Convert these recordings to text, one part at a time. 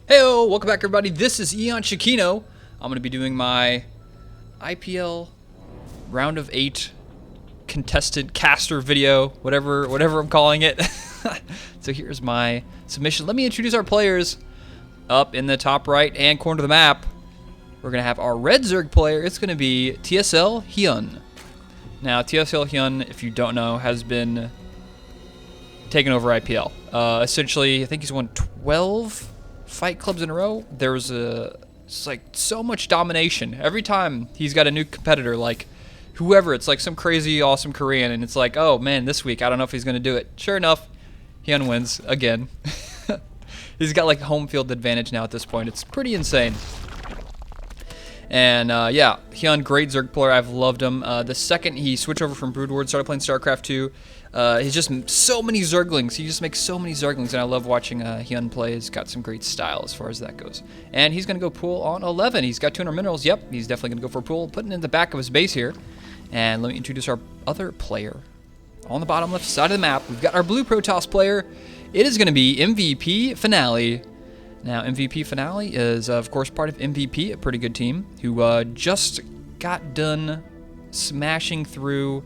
Heyo, welcome back everybody. This is EonShiKeno. I'm going to be doing my IPL round of 8 contested caster video, whatever I'm calling it. So here's my submission. Let me introduce our players. Up in the top right hand corner of the map, we're going to have our red Zerg player. It's going to be TSL Hyun. Now, TSL Hyun, if you don't know, has been taking over IPL. Essentially, I think he's won 12 fight clubs in a row. It's like so much domination. Every time he's got a new competitor, like whoever, it's like some crazy awesome Korean, and it's like, oh man, this week I don't know if he's going to do it. Sure enough, Hyun wins again. He's got like home field advantage now at this point. It's pretty insane. And yeah, Hyun, great Zerg player. I've loved him. The second he switched over from Brood Ward, started playing StarCraft 2, he's just so many Zerglings. He just makes so many Zerglings, and I love watching Hyun play. He's got some great style as far as that goes. And he's going to go pool on 11. He's got 200 minerals. Yep, he's definitely going to go for a pool. Putting it in the back of his base here. And let me introduce our other player. On the bottom left side of the map, we've got our blue Protoss player. It is going to be MVP Finale. Now, MVP Finale is, of course, part of MVP, a pretty good team, who just got done smashing through...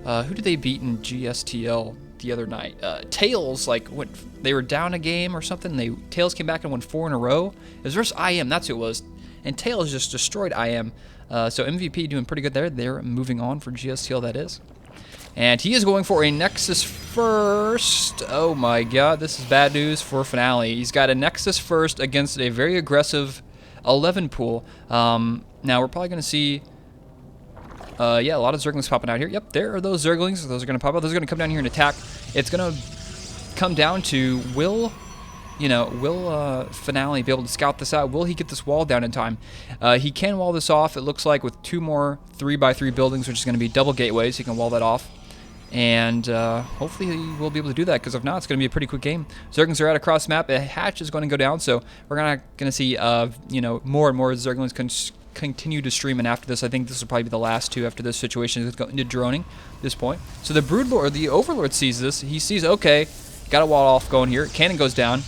who did they beat in GSTL the other night? Tails, like, they were down a game or something. Tails came back and won 4 in a row. It was versus IM, that's who it was. And Tails just destroyed IM. So MVP doing pretty good there. They're moving on for GSTL, that is. And he is going for a Nexus first. Oh my god, this is bad news for Finale. He's got a Nexus first against a very aggressive 11 pool. Now we're probably going to see... yeah, a lot of Zerglings popping out here. Yep, there are those Zerglings. Those are going to pop out. Those are going to come down here and attack. It's going to come down to will Finale be able to scout this out? Will he get this wall down in time? He can wall this off, it looks like, with 2 more 3x3 buildings, which is going to be double gateways. He can wall that off. And hopefully he will be able to do that, because if not, it's going to be a pretty quick game. Zerglings are out across the map. A hatch is going to go down, so we're going to see more and more Zerglings continue to stream, and after this, I think this will probably be the last 2 after this situation. It's going into droning at this point. So the Brood Lord, or the Overlord, sees this. He sees, okay, got a wall off going here. Cannon goes down.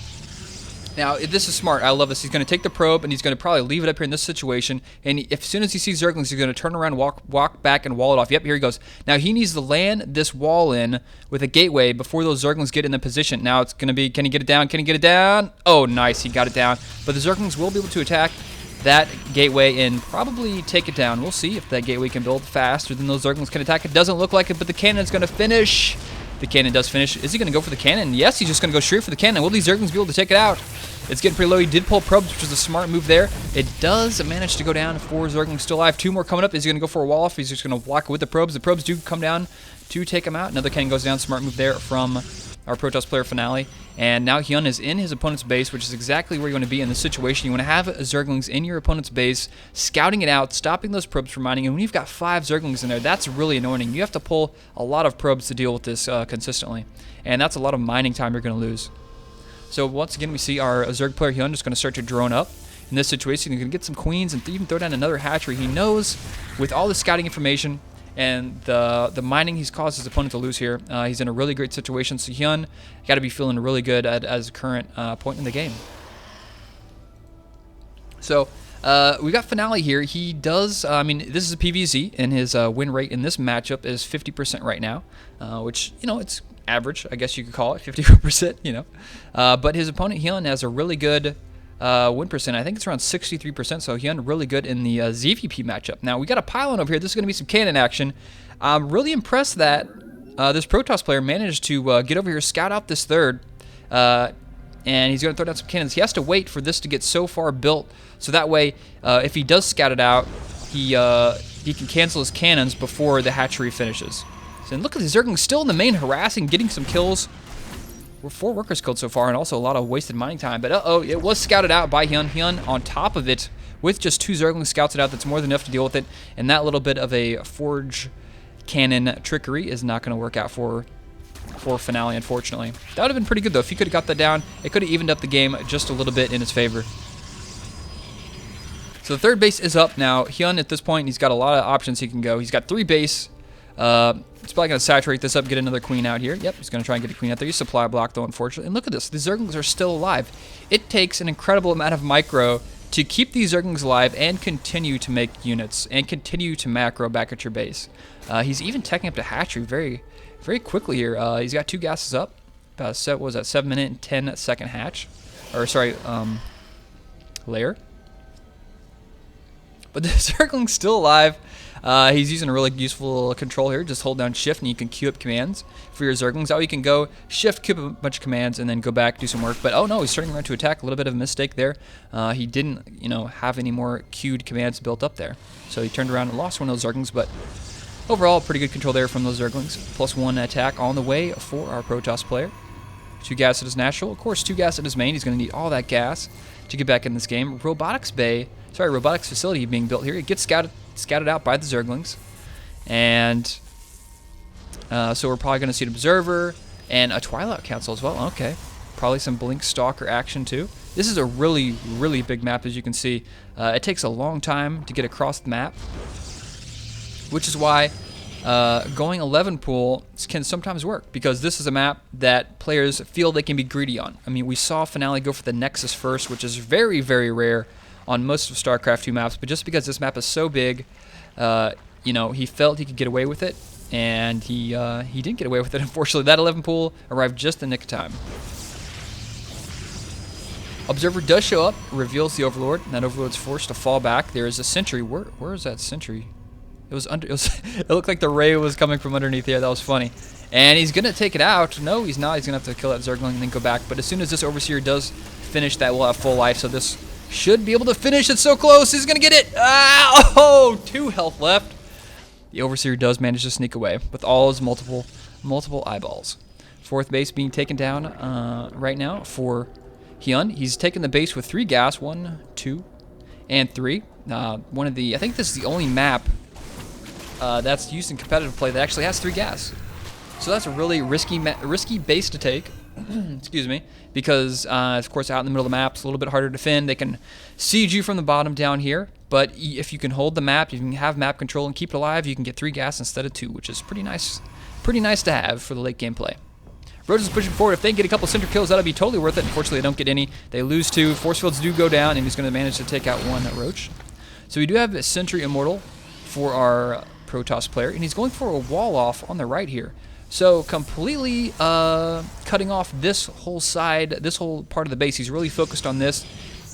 Now, this is smart. I love this. He's going to take the probe, and he's going to probably leave it up here in this situation. And as soon as he sees Zerglings, he's going to turn around, walk back, and wall it off. Yep, here he goes. Now, he needs to land this wall in with a gateway before those Zerglings get in the position. Now, it's going to be, can he get it down? Can he get it down? Oh, nice. He got it down. But the Zerglings will be able to attack that gateway and probably take it down. We'll see if that gateway can build faster than those Zerglings can attack. It doesn't look like it, but the cannon's going to finish. The cannon does finish. Is he going to go for the cannon? Yes, he's just going to go straight for the cannon. Will these Zerglings be able to take it out? It's getting pretty low. He did pull probes, which was a smart move there. It does manage to go down. 4 Zerglings still alive. 2 more coming up. Is he going to go for a wall off? He's just going to block it with the probes. The probes do come down to take him out. Another cannon goes down. Smart move there from our Protoss player Finale. And now Hyun is in his opponent's base, which is exactly where you want to be in this situation. You want to have Zerglings in your opponent's base, scouting it out, stopping those probes from mining. And when you've got 5 Zerglings in there, that's really annoying. You have to pull a lot of probes to deal with this consistently. And that's a lot of mining time you're going to lose. So once again, we see our Zerg player Hyun just going to start to drone up. In this situation, he's going to get some queens and even throw down another hatchery. He knows, with all the scouting information and the mining he's caused his opponent to lose here, he's in a really great situation. So Hyun got to be feeling really good as a current point in the game. So we got Finale here. He does, I mean, this is a PvZ, and his win rate in this matchup is 50% right now, which, it's average, I guess you could call it, 51%, but his opponent Hyun has a really good win percent. I think it's around 63%, so Hyun really good in the ZvP matchup. Now, we got a pylon over here. This is going to be some cannon action. I'm really impressed that this Protoss player managed to get over here, scout out this third, and he's going to throw down some cannons. He has to wait for this to get so far built, so that way, if he does scout it out, he can cancel his cannons before the hatchery finishes. And look at the Zerglings still in the main harassing, getting some kills. We're 4 workers killed so far, and also a lot of wasted mining time. But uh-oh, it was scouted out by Hyun. Hyun on top of it with just 2 Zerglings scouts it out. That's more than enough to deal with it. And that little bit of a forge cannon trickery is not going to work out for Finale, unfortunately. That would have been pretty good, though. If he could have got that down, it could have evened up the game just a little bit in his favor. So the third base is up now. Hyun, at this point, he's got a lot of options he can go. He's got 3 base. He's probably going to saturate this up, get another queen out here. Yep, he's going to try and get a queen out there. He's supply block, though, unfortunately. And look at this. The Zerglings are still alive. It takes an incredible amount of micro to keep these Zerglings alive and continue to make units and continue to macro back at your base. He's even teching up to hatchery very, very quickly here. He's got 2 gases up. About what was that, 7-minute and 10-second hatch. Or, sorry, layer. But the Zergling's still alive. He's using a really useful control here. Just hold down shift and you can queue up commands for your Zerglings. Oh, you can go shift, queue up a bunch of commands, and then go back, do some work. But oh no, he's turning around to attack. A little bit of a mistake there. He didn't, have any more queued commands built up there. So he turned around and lost one of those Zerglings. But overall, pretty good control there from those Zerglings. +1 attack on the way for our Protoss player. 2 gas at his natural. Of course, 2 gas at his main. He's going to need all that gas to get back in this game. Robotics facility being built here. It gets scouted out by the Zerglings. And so we're probably going to see an Observer and a Twilight Council as well. Okay. Probably some Blink Stalker action too. This is a really, really big map, as you can see. It takes a long time to get across the map, which is why going 11 pool can sometimes work, because this is a map that players feel they can be greedy on. I mean, we saw Finale go for the Nexus first, which is very, very rare on most of StarCraft 2 maps, but just because this map is so big, he felt he could get away with it, and he didn't get away with it, unfortunately. That 11 pool arrived just in the nick of time. Observer does show up, reveals the Overlord, and that Overlord's forced to fall back. There is a sentry. Where is that sentry? It was under. It looked like the ray was coming from underneath here. That was funny. And he's gonna take it out. No, he's not. He's gonna have to kill that Zergling and then go back. But as soon as this Overseer does finish, that will have full life. So this should be able to finish. It's so close. He's gonna get it. Ah! Oh, 2 health left. The Overseer does manage to sneak away with all his multiple eyeballs. 4th base being taken down right now for Hyun. He's taken the base with 3 gas. 1, 2, and 3. I think this is the only map that's used in competitive play that actually has 3 gas. So that's a really risky base to take. Excuse me, because of course out in the middle of the map it's a little bit harder to defend. They can siege you from the bottom down here, but if you can hold the map, you can have map control and keep it alive, you can get 3 gas instead of 2, which is pretty nice to have for the late game play. Roach is pushing forward. If they can get a couple center kills, that'll be totally worth it. Unfortunately, they don't get any. They lose 2. Force fields do go down, and he's going to manage to take out 1 Roach. So we do have a Sentry Immortal for our Protoss player, and he's going for a wall off on the right here. So completely cutting off this whole side, this whole part of the base. He's really focused on this.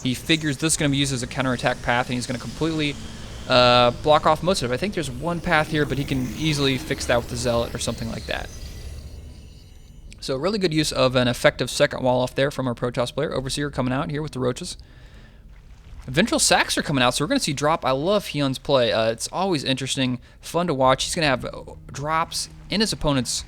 He figures this is going to be used as a counterattack path, and he's going to completely block off most of it. I think there's 1 path here, but he can easily fix that with the Zealot or something like that. So really good use of an effective second wall off there from our Protoss player. Overseer coming out here with the Roaches. Ventral Sacs are coming out, so we're going to see drop. I love Hyun's play. It's always interesting, fun to watch. He's going to have drops in his opponent's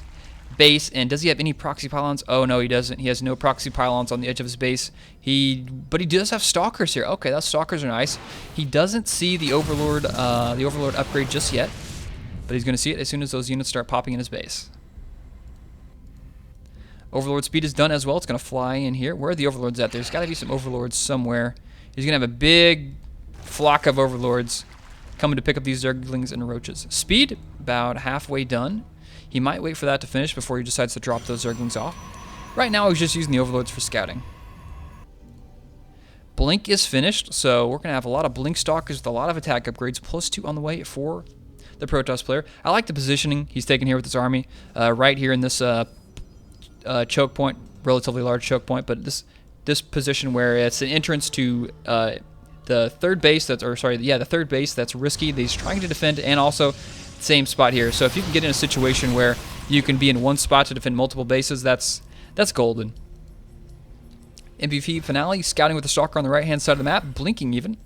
base, and does he have any proxy pylons? Oh, no, he doesn't. He has no proxy pylons on the edge of his base. But he does have Stalkers here. Okay, those Stalkers are nice. He doesn't see the Overlord upgrade just yet, but he's going to see it as soon as those units start popping in his base. Overlord speed is done as well. It's going to fly in here. Where are the Overlords at? There's got to be some Overlords somewhere. He's going to have a big flock of Overlords coming to pick up these Zerglings and Roaches. Speed, about halfway done. He might wait for that to finish before he decides to drop those Zerglings off. Right now, he's just using the Overlords for scouting. Blink is finished, so we're going to have a lot of Blink Stalkers with a lot of attack upgrades, +2 on the way for the Protoss player. I like the positioning he's taken here with his army. Right here in this choke point, relatively large choke point, but this position where it's an entrance to the third base the third base that's risky that he's trying to defend, and also same spot here. So if you can get in a situation where you can be in one spot to defend multiple bases, that's golden. MVP Finale scouting with the Stalker on the right hand side of the map, blinking even.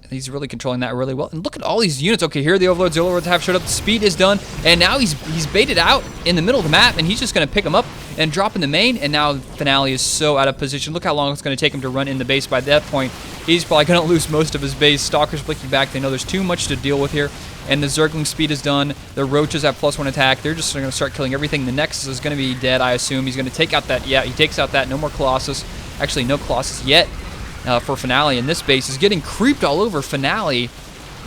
He's really controlling that really well. And look at all these units. Okay, here the Overlords have showed up. The speed is done, and now he's baited out in the middle of the map, and he's just going to pick them up and drop in the main. And now Finale is so out of position. Look how long it's going to take him to run in the base. By that point, he's probably going to lose most of his base. Stalker's blinking back. They know there's too much to deal with here. And the Zergling speed is done. The Roaches have +1 attack. They're just going to start killing everything. The Nexus is going to be dead, I assume. He's going to take out that. Yeah, he takes out that. No more Colossus. Actually, no Colossus yet. For Finale, and this base is getting creeped all over. Finale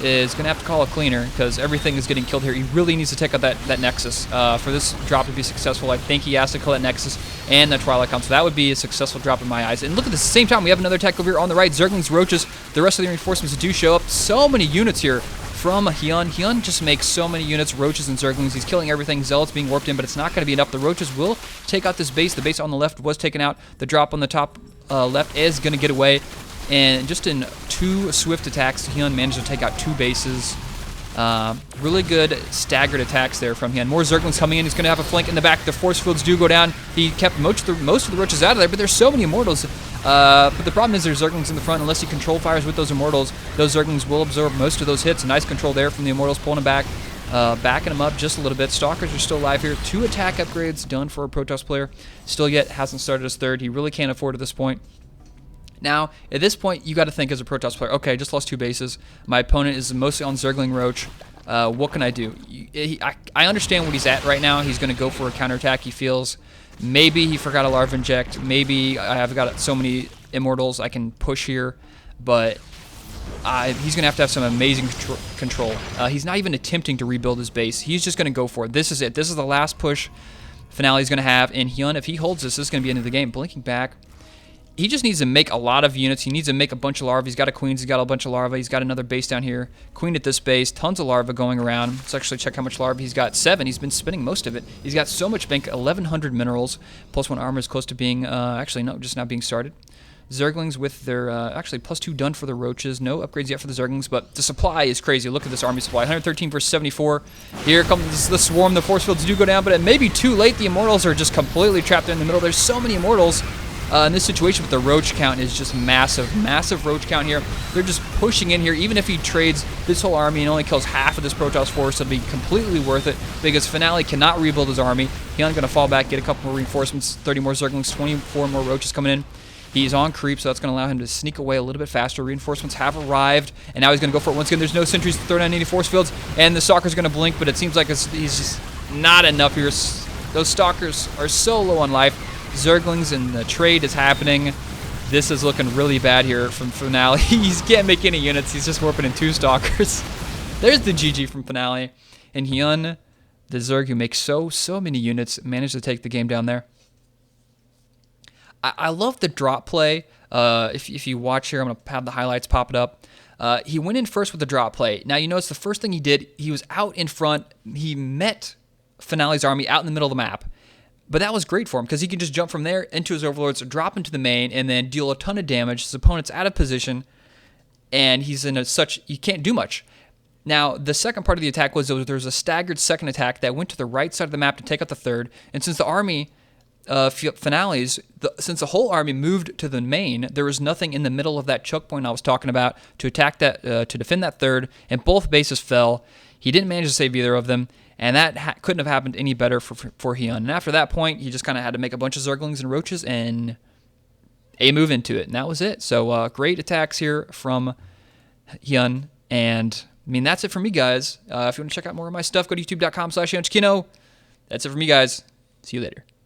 is going to have to call a cleaner because everything is getting killed here. He really needs to take out that Nexus. For this drop to be successful, I think he has to kill that Nexus and that Twilight Council. That would be a successful drop in my eyes. And look at the same time, we have another attack over here on the right. Zerglings, Roaches, the rest of the reinforcements do show up. So many units here from Hyun. Hyun just makes so many units, Roaches and Zerglings. He's killing everything. Zealots being warped in, but it's not going to be enough. The Roaches will take out this base. The base on the left was taken out. The drop on the top left is going to get away. And just in 2 swift attacks, Hyun managed to take out 2 bases. Really good staggered attacks there from Hyun. More Zerglings coming in. He's going to have a flank in the back. The force fields do go down. He kept most of the Roaches out of there, but there's so many Immortals. But the problem is there's Zerglings in the front. Unless he control fires with those Immortals, those Zerglings will absorb most of those hits. Nice control there from the Immortals, pulling him back, backing him up just a little bit. Stalkers are still alive here. 2 attack upgrades done for a Protoss player. Still yet hasn't started his 3rd. He really can't afford at this point. Now, at this point, you got to think as a Protoss player, okay, I just lost 2 bases. My opponent is mostly on Zergling Roach. What can I do? I understand what he's at right now. Going to go for a counterattack, he feels. Maybe he forgot a Larva Inject. Maybe I have got so many Immortals I can push here. But he's going to have some amazing control. He's not even attempting to rebuild his base. He's just going to go for it. This is it. This is the last push Finale he's going to have. And Hyun, if he holds this is going to be the end of the game. Blinking back. He just needs to make a lot of units. He needs to make a bunch of larvae. He's got a queen. He's got a bunch of larvae. He's got another base down here. Queen at this base. Tons of larvae going around. Let's actually check how much larvae he's got. 7. He's been spending most of it. He's got so much bank. 1,100 minerals. +1 armor is close to being, actually, no, just not being started. Zerglings with their, actually, +2 done for the Roaches. No upgrades yet for the Zerglings, but the supply is crazy. Look at this army supply. 113 versus 74. Here comes the swarm. The force fields do go down, but it may be too late. The Immortals are just completely trapped in the middle. There's so many Immortals. In this situation with the Roach count is just massive. Massive Roach count here. They're just pushing in here. Even if he trades this whole army and only kills half of this Protoss force, it'll be completely worth it because Finale cannot rebuild his army. Hyun going to fall back, get a couple more reinforcements, 30 more Zerglings, 24 more Roaches coming in. He's on creep, so that's going to allow him to sneak away a little bit faster. Reinforcements have arrived, and now he's going to go for it once again. There's no sentries to throw down any force fields, and the Stalker's going to blink, but it seems like he's just not enough here. Those Stalkers are so low on life. Zerglings and the trade is happening. This is looking really bad here from Finale. He can't make any units. He's just warping in 2 Stalkers. There's the GG from Finale. And Hyun, the Zerg who makes so many units, managed to take the game down there. I love the drop play. If you watch here, I'm going to have the highlights pop it up. He went in first with the drop play. Now, you notice the first thing he did, he was out in front. He met Finale's army out in the middle of the map. But that was great for him because he can just jump from there into his overlords, drop into the main, and then deal a ton of damage. His opponent's out of position, and he's in he can't do much. Now, the second part of the attack was there was a staggered second attack that went to the right side of the map to take out the 3rd. And since the army Finales, since the whole army moved to the main, there was nothing in the middle of that choke point I was talking about to attack that, to defend that 3rd, and both bases fell. He didn't manage to save either of them. And that couldn't have happened any better for Hyun. And after that point, he just kind of had to make a bunch of Zerglings and Roaches and move into it. And that was it. So great attacks here from Hyun. And, I mean, that's it for me, guys. If you want to check out more of my stuff, go to youtube.com/EonShiKeno. That's it for me, guys. See you later.